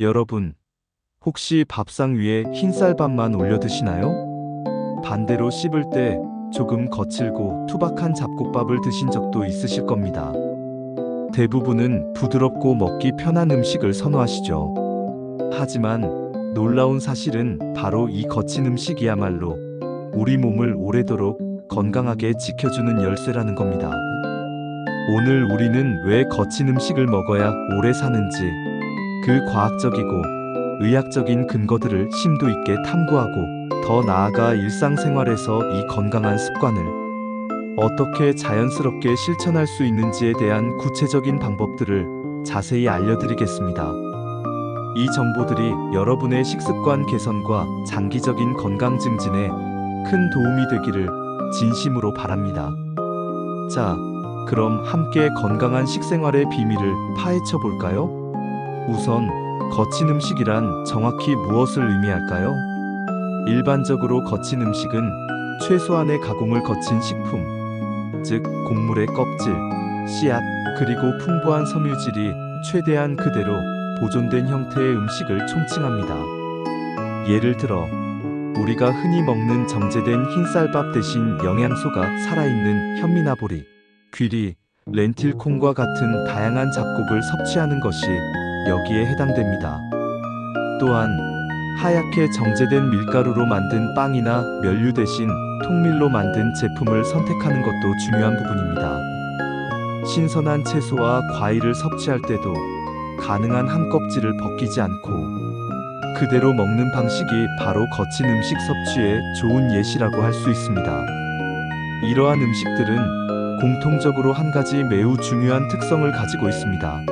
여러분, 혹시 밥상 위에 흰쌀밥만 올려 드시나요? 반대로 씹을 때 조금 거칠고 투박한 잡곡밥을 드신 적도 있으실 겁니다. 대부분은 부드럽고 먹기 편한 음식을 선호하시죠. 하지만 놀라운 사실은 바로 이 거친 음식이야말로 우리 몸을 오래도록 건강하게 지켜주는 열쇠라는 겁니다. 오늘 우리는 왜 거친 음식을 먹어야 오래 사는지, 그 과학적이고 의학적인 근거들을 심도 있게 탐구하고, 더 나아가 일상생활에서 이 건강한 습관을 어떻게 자연스럽게 실천할 수 있는지에 대한 구체적인 방법들을 자세히 알려드리겠습니다. 이 정보들이 여러분의 식습관 개선과 장기적인 건강 증진에 큰 도움이 되기를 진심으로 바랍니다. 자, 그럼 함께 건강한 식생활의 비밀을 파헤쳐 볼까요? 우선, 거친 음식이란 정확히 무엇을 의미할까요? 일반적으로 거친 음식은 최소한의 가공을 거친 식품, 즉 곡물의 껍질, 씨앗, 그리고 풍부한 섬유질이 최대한 그대로 보존된 형태의 음식을 총칭합니다. 예를 들어, 우리가 흔히 먹는 정제된 흰쌀밥 대신 영양소가 살아있는 현미나 보리, 귀리, 렌틸콩과 같은 다양한 잡곡을 섭취하는 것이 여기에 해당됩니다. 또한 하얗게 정제된 밀가루로 만든 빵이나 면류 대신 통밀로 만든 제품을 선택하는 것도 중요한 부분입니다. 신선한 채소와 과일을 섭취할 때도 가능한 한 껍질을 벗기지 않고 그대로 먹는 방식이 바로 거친 음식 섭취의 좋은 예시라고 할 수 있습니다. 이러한 음식들은 공통적으로 한 가지 매우 중요한 특성을 가지고 있습니다.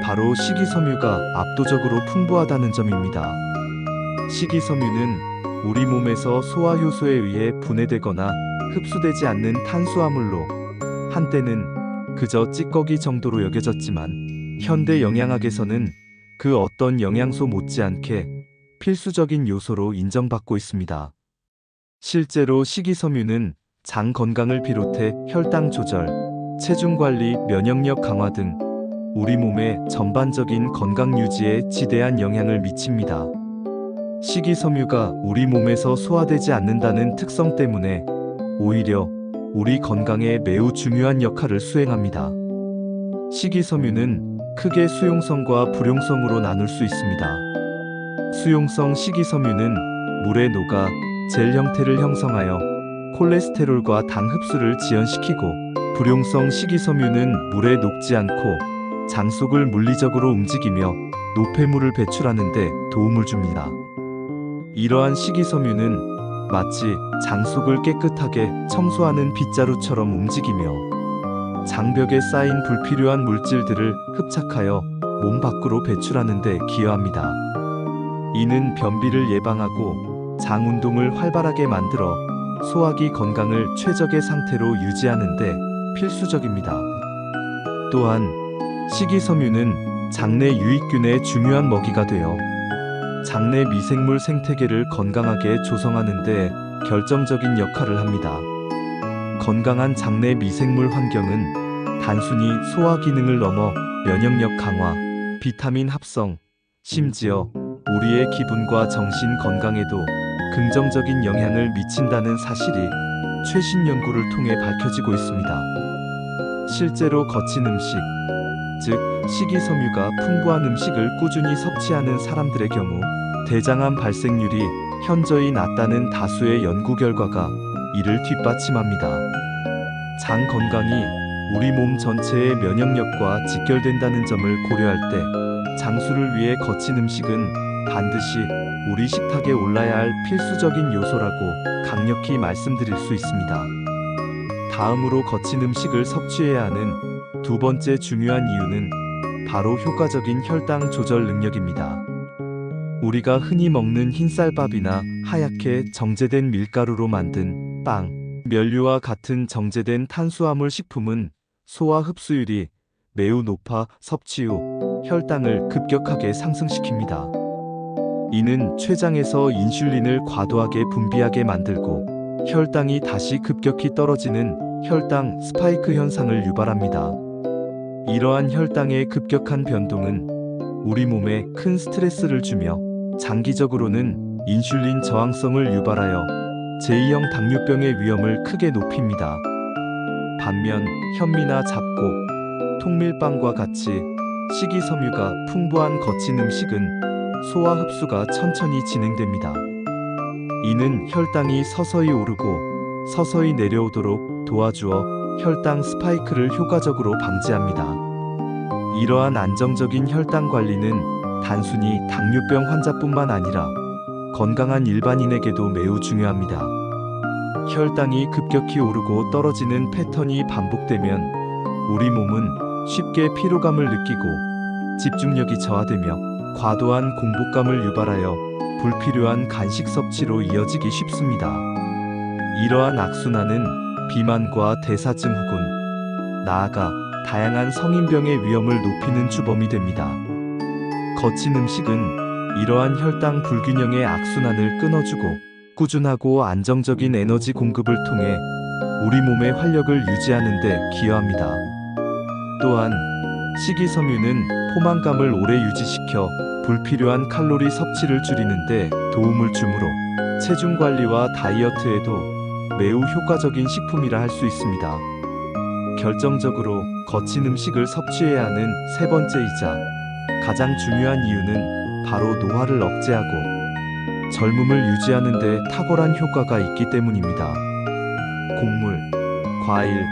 바로 식이섬유가 압도적으로 풍부하다는 점입니다. 식이섬유는 우리 몸에서 소화효소에 의해 분해되거나 흡수되지 않는 탄수화물로, 한때는 그저 찌꺼기 정도로 여겨졌지만 현대 영양학에서는 그 어떤 영양소 못지않게 필수적인 요소로 인정받고 있습니다. 실제로 식이섬유는 장 건강을 비롯해 혈당 조절, 체중 관리, 면역력 강화 등 우리 몸의 전반적인 건강 유지에 지대한 영향을 미칩니다. 식이섬유가 우리 몸에서 소화되지 않는다는 특성 때문에 오히려 우리 건강에 매우 중요한 역할을 수행합니다. 식이섬유는 크게 수용성과 불용성으로 나눌 수 있습니다. 수용성 식이섬유는 물에 녹아 젤 형태를 형성하여 콜레스테롤과 당 흡수를 지연시키고, 불용성 식이섬유는 물에 녹지 않고 장 속을 물리적으로 움직이며 노폐물을 배출하는 데 도움을 줍니다. 이러한 식이섬유는 마치 장 속을 깨끗하게 청소하는 빗자루처럼 움직이며 장벽에 쌓인 불필요한 물질들을 흡착하여 몸 밖으로 배출하는 데 기여합니다. 이는 변비를 예방하고 장 운동을 활발하게 만들어 소화기 건강을 최적의 상태로 유지하는 데 필수적입니다. 또한 식이섬유는 장내 유익균의 중요한 먹이가 되어 장내 미생물 생태계를 건강하게 조성하는 데 결정적인 역할을 합니다. 건강한 장내 미생물 환경은 단순히 소화 기능을 넘어 면역력 강화, 비타민 합성, 심지어 우리의 기분과 정신 건강에도 긍정적인 영향을 미친다는 사실이 최신 연구를 통해 밝혀지고 있습니다. 실제로 거친 음식, 즉 식이섬유가 풍부한 음식을 꾸준히 섭취하는 사람들의 경우 대장암 발생률이 현저히 낮다는 다수의 연구 결과가 이를 뒷받침합니다. 장 건강이 우리 몸 전체의 면역력과 직결된다는 점을 고려할 때 장수를 위해 거친 음식은 반드시 우리 식탁에 올라야 할 필수적인 요소라고 강력히 말씀드릴 수 있습니다. 다음으로 거친 음식을 섭취해야 하는 두 번째 중요한 이유는 바로 효과적인 혈당 조절 능력입니다. 우리가 흔히 먹는 흰쌀밥이나 하얗게 정제된 밀가루로 만든 빵, 면류와 같은 정제된 탄수화물 식품은 소화 흡수율이 매우 높아 섭취 후 혈당을 급격하게 상승시킵니다. 이는 췌장에서 인슐린을 과도하게 분비하게 만들고 혈당이 다시 급격히 떨어지는 혈당 스파이크 현상을 유발합니다. 이러한 혈당의 급격한 변동은 우리 몸에 큰 스트레스를 주며 장기적으로는 인슐린 저항성을 유발하여 제2형 당뇨병의 위험을 크게 높입니다. 반면 현미나 잡곡, 통밀빵과 같이 식이섬유가 풍부한 거친 음식은 소화 흡수가 천천히 진행됩니다. 이는 혈당이 서서히 오르고 서서히 내려오도록 도와주어 혈당 스파이크를 효과적으로 방지합니다. 이러한 안정적인 혈당 관리는 단순히 당뇨병 환자뿐만 아니라 건강한 일반인에게도 매우 중요합니다. 혈당이 급격히 오르고 떨어지는 패턴이 반복되면 우리 몸은 쉽게 피로감을 느끼고 집중력이 저하되며 과도한 공복감을 유발하여 불필요한 간식 섭취로 이어지기 쉽습니다. 이러한 악순환은 비만과 대사증후군, 나아가 다양한 성인병의 위험을 높이는 주범이 됩니다. 거친 음식은 이러한 혈당 불균형의 악순환을 끊어주고 꾸준하고 안정적인 에너지 공급을 통해 우리 몸의 활력을 유지하는 데 기여합니다. 또한 식이섬유는 포만감을 오래 유지시켜 불필요한 칼로리 섭취를 줄이는 데 도움을 주므로 체중 관리와 다이어트에도 매우 효과적인 식품이라 할 수 있습니다. 결정적으로 거친 음식을 섭취해야 하는 세 번째이자 가장 중요한 이유는 바로 노화를 억제하고 젊음을 유지하는 데 탁월한 효과가 있기 때문입니다. 곡물, 과일,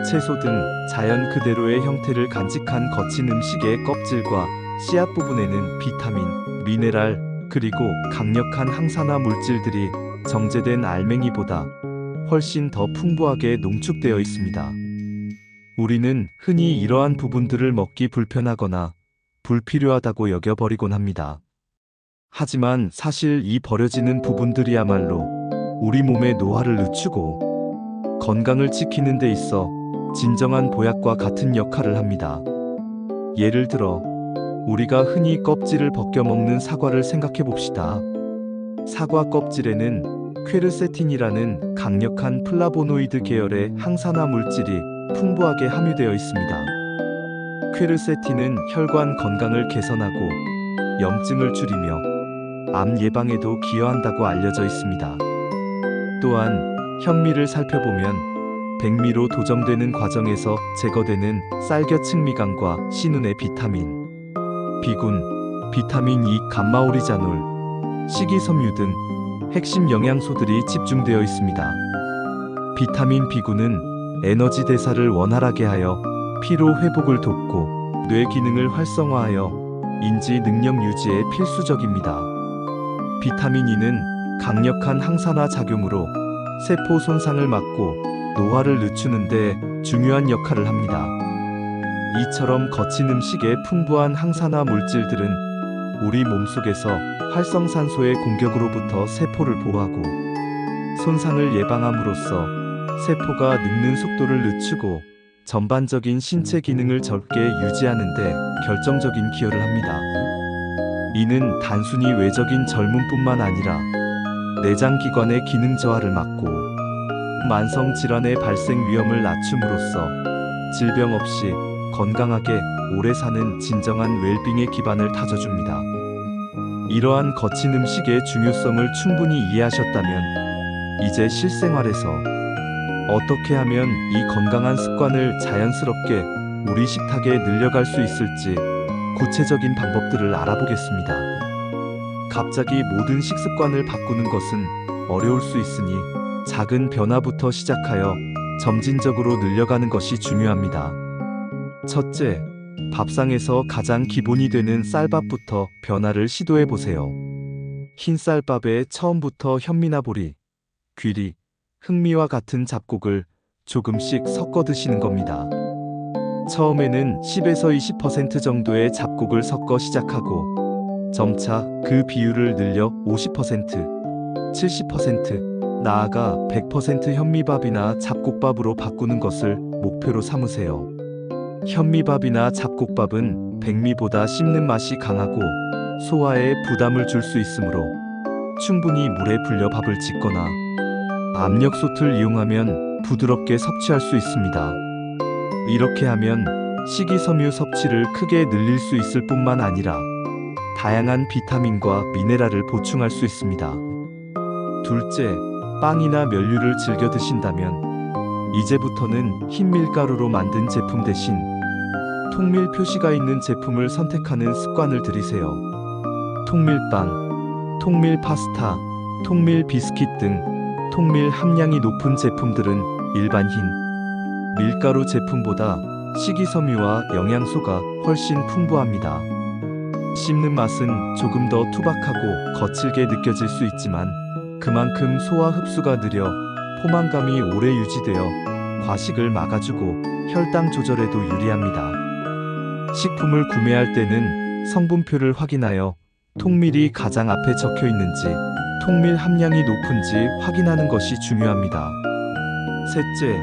채소 등 자연 그대로의 형태를 간직한 거친 음식의 껍질과 씨앗 부분에는 비타민, 미네랄, 그리고 강력한 항산화 물질들이 정제된 알맹이보다 훨씬 더 풍부하게 농축되어 있습니다. 우리는 흔히 이러한 부분들을 먹기 불편하거나 불필요하다고 여겨버리곤 합니다. 하지만 사실 이 버려지는 부분들이야말로 우리 몸의 노화를 늦추고 건강을 지키는 데 있어 진정한 보약과 같은 역할을 합니다. 예를 들어 우리가 흔히 껍질을 벗겨 먹는 사과를 생각해 봅시다. 사과 껍질에는 퀘르세틴이라는 강력한 플라보노이드 계열의 항산화 물질이 풍부하게 함유되어 있습니다. 퀘르세틴은 혈관 건강을 개선하고 염증을 줄이며 암 예방에도 기여한다고 알려져 있습니다. 또한 현미를 살펴보면 백미로 도정되는 과정에서 제거되는 쌀겨층미강과 신운의 비타민, 비군, 비타민 E, 감마오리자놀, 식이섬유 등 핵심 영양소들이 집중되어 있습니다. 비타민 B군은 에너지 대사를 원활하게 하여 피로 회복을 돕고 뇌 기능을 활성화하여 인지 능력 유지에 필수적입니다. 비타민 E는 강력한 항산화 작용으로 세포 손상을 막고 노화를 늦추는 데 중요한 역할을 합니다. 이처럼 거친 음식의 풍부한 항산화 물질들은 우리 몸속에서 활성산소의 공격으로부터 세포를 보호하고 손상을 예방함으로써 세포가 늙는 속도를 늦추고 전반적인 신체 기능을 젊게 유지하는 데 결정적인 기여를 합니다. 이는 단순히 외적인 젊음뿐만 아니라 내장기관의 기능 저하를 막고 만성 질환의 발생 위험을 낮춤으로써 질병 없이 건강하게 오래 사는 진정한 웰빙의 기반을 다져줍니다. 이러한 거친 음식의 중요성을 충분히 이해하셨다면 이제 실생활에서 어떻게 하면 이 건강한 습관을 자연스럽게 우리 식탁에 늘려갈 수 있을지 구체적인 방법들을 알아보겠습니다. 갑자기 모든 식습관을 바꾸는 것은 어려울 수 있으니 작은 변화부터 시작하여 점진적으로 늘려가는 것이 중요합니다. 첫째, 밥상에서 가장 기본이 되는 쌀밥부터 변화를 시도해 보세요. 흰 쌀밥에 처음부터 현미나 보리, 귀리, 흑미와 같은 잡곡을 조금씩 섞어 드시는 겁니다. 처음에는 10에서 20% 정도의 잡곡을 섞어 시작하고 점차 그 비율을 늘려 50%, 70%, 나아가 100% 현미밥이나 잡곡밥으로 바꾸는 것을 목표로 삼으세요. 현미밥이나 잡곡밥은 백미보다 씹는 맛이 강하고 소화에 부담을 줄 수 있으므로 충분히 물에 불려 밥을 짓거나 압력솥을 이용하면 부드럽게 섭취할 수 있습니다. 이렇게 하면 식이섬유 섭취를 크게 늘릴 수 있을 뿐만 아니라 다양한 비타민과 미네랄을 보충할 수 있습니다. 둘째, 빵이나 면류를 즐겨 드신다면 이제부터는 흰 밀가루로 만든 제품 대신 통밀 표시가 있는 제품을 선택하는 습관을 들이세요. 통밀빵, 통밀 파스타, 통밀 비스킷 등 통밀 함량이 높은 제품들은 일반 흰 밀가루 제품보다 식이섬유와 영양소가 훨씬 풍부합니다. 씹는 맛은 조금 더 투박하고 거칠게 느껴질 수 있지만 그만큼 소화 흡수가 느려 포만감이 오래 유지되어 과식을 막아주고 혈당 조절에도 유리합니다. 식품을 구매할 때는 성분표를 확인하여 통밀이 가장 앞에 적혀 있는지, 통밀 함량이 높은지 확인하는 것이 중요합니다. 셋째,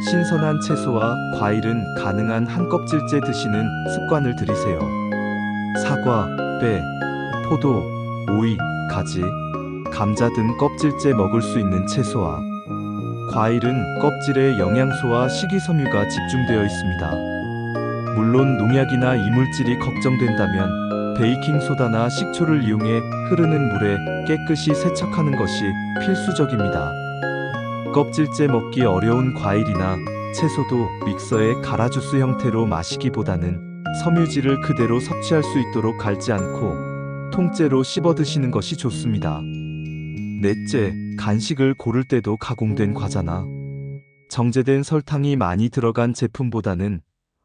신선한 채소와 과일은 가능한 한 껍질째 드시는 습관을 들이세요. 사과, 배, 포도, 오이, 가지, 감자 등 껍질째 먹을 수 있는 채소와 과일은 껍질에 영양소와 식이섬유가 집중되어 있습니다. 물론 농약이나 이물질이 걱정된다면 베이킹소다나 식초를 이용해 흐르는 물에 깨끗이 세척하는 것이 필수적입니다. 껍질째 먹기 어려운 과일이나 채소도 믹서에 갈아 주스 형태로 마시기보다는 섬유질을 그대로 섭취할 수 있도록 갈지 않고 통째로 씹어 드시는 것이 좋습니다. 넷째, 간식을 고를 때도 가공된 과자나 정제된 설탕이 많이 들어간 제품보다는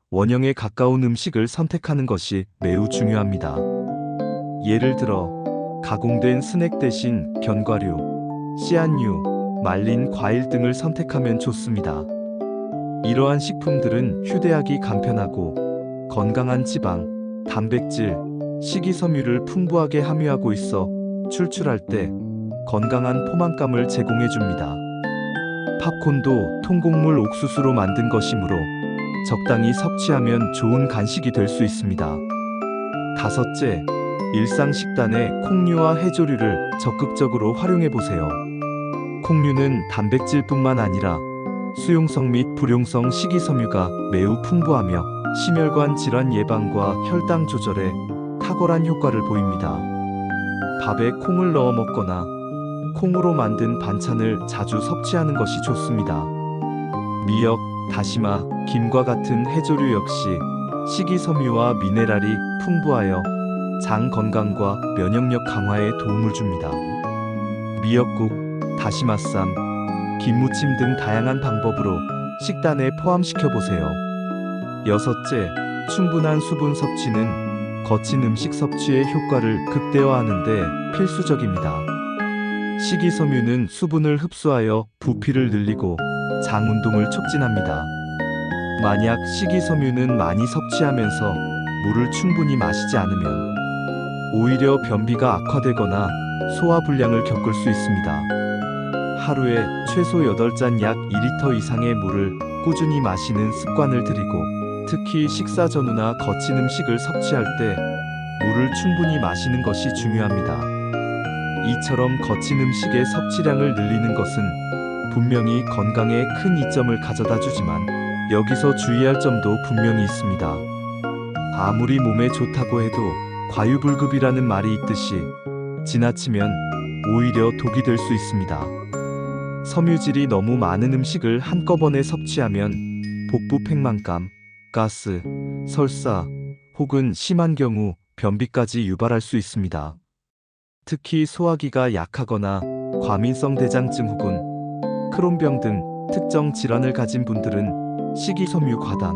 원형에 가까운 음식을 선택하는 것이 매우 중요합니다. 예를 들어 가공된 스낵 대신 견과류, 씨앗류, 말린 과일 등을 선택하면 좋습니다. 이러한 식품들은 휴대하기 간편하고 건강한 지방, 단백질, 식이섬유를 풍부하게 함유하고 있어 출출할 때 건강한 포만감을 제공해 줍니다. 팝콘도 통곡물 옥수수로 만든 것이므로 적당히 섭취하면 좋은 간식이 될 수 있습니다. 다섯째, 일상 식단에 콩류와 해조류를 적극적으로 활용해 보세요. 콩류는 단백질뿐만 아니라 수용성 및 불용성 식이섬유가 매우 풍부하며 심혈관 질환 예방과 혈당 조절에 탁월한 효과를 보입니다. 밥에 콩을 넣어 먹거나 콩으로 만든 반찬을 자주 섭취하는 것이 좋습니다. 미역, 다시마, 김과 같은 해조류 역시 식이섬유와 미네랄이 풍부하여 장 건강과 면역력 강화에 도움을 줍니다. 미역국, 다시마쌈, 김무침 등 다양한 방법으로 식단에 포함시켜 보세요. 여섯째, 충분한 수분 섭취는 거친 음식 섭취의 효과를 극대화하는 데 필수적입니다. 식이섬유는 수분을 흡수하여 부피를 늘리고 장 운동을 촉진합니다. 만약 식이섬유는 많이 섭취하면서 물을 충분히 마시지 않으면 오히려 변비가 악화되거나 소화불량을 겪을 수 있습니다. 하루에 최소 8잔 약 2리터 이상의 물을 꾸준히 마시는 습관을 들이고 특히 식사 전후나 거친 음식을 섭취할 때 물을 충분히 마시는 것이 중요합니다. 이처럼 거친 음식의 섭취량을 늘리는 것은 분명히 건강에 큰 이점을 가져다 주지만 여기서 주의할 점도 분명히 있습니다. 아무리 몸에 좋다고 해도 과유불급이라는 말이 있듯이 지나치면 오히려 독이 될 수 있습니다. 섬유질이 너무 많은 음식을 한꺼번에 섭취하면 복부 팽만감, 가스, 설사 혹은 심한 경우 변비까지 유발할 수 있습니다. 특히 소화기가 약하거나 과민성 대장증 혹은 크론병 등 특정 질환을 가진 분들은 식이섬유 과다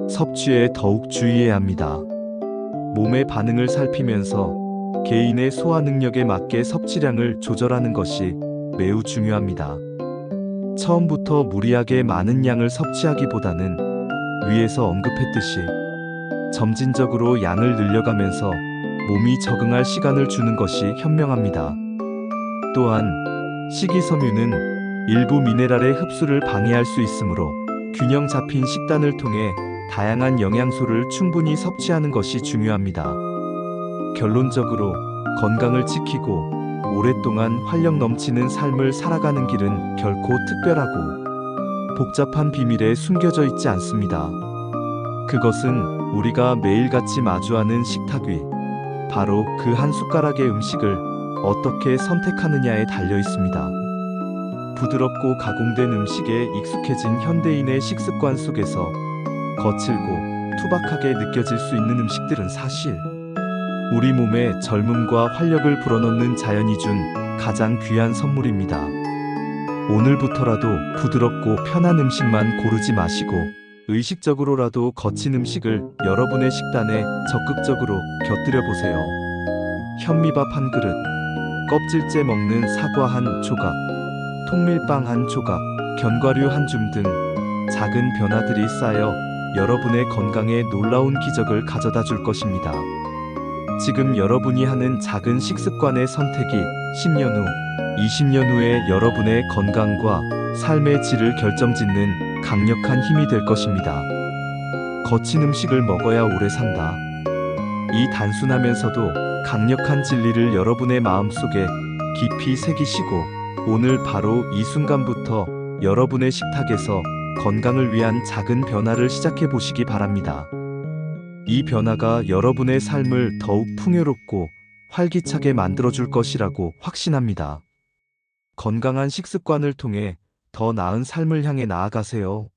섭취에 더욱 주의해야 합니다. 몸의 반응을 살피면서 개인의 소화 능력에 맞게 섭취량을 조절하는 것이 매우 중요합니다. 처음부터 무리하게 많은 양을 섭취하기보다는 위에서 언급했듯이 점진적으로 양을 늘려가면서 몸이 적응할 시간을 주는 것이 현명합니다. 또한 식이섬유는 일부 미네랄의 흡수를 방해할 수 있으므로 균형 잡힌 식단을 통해 다양한 영양소를 충분히 섭취하는 것이 중요합니다. 결론적으로 건강을 지키고 오랫동안 활력 넘치는 삶을 살아가는 길은 결코 특별하고 복잡한 비밀에 숨겨져 있지 않습니다. 그것은 우리가 매일같이 마주하는 식탁 위 바로 그 한 숟가락의 음식을 어떻게 선택하느냐에 달려 있습니다. 부드럽고 가공된 음식에 익숙해진 현대인의 식습관 속에서 거칠고 투박하게 느껴질 수 있는 음식들은 사실 우리 몸에 젊음과 활력을 불어넣는 자연이 준 가장 귀한 선물입니다. 오늘부터라도 부드럽고 편한 음식만 고르지 마시고 의식적으로라도 거친 음식을 여러분의 식단에 적극적으로 곁들여 보세요. 현미밥 한 그릇, 껍질째 먹는 사과 한 조각, 통밀빵 한 조각, 견과류 한 줌 등 작은 변화들이 쌓여 여러분의 건강에 놀라운 기적을 가져다 줄 것입니다. 지금 여러분이 하는 작은 식습관의 선택이 10년 후, 20년 후에 여러분의 건강과 삶의 질을 결정짓는 강력한 힘이 될 것입니다. 거친 음식을 먹어야 오래 산다. 이 단순하면서도 강력한 진리를 여러분의 마음속에 깊이 새기시고 오늘 바로 이 순간부터 여러분의 식탁에서 건강을 위한 작은 변화를 시작해 보시기 바랍니다. 이 변화가 여러분의 삶을 더욱 풍요롭고 활기차게 만들어줄 것이라고 확신합니다. 건강한 식습관을 통해 더 나은 삶을 향해 나아가세요.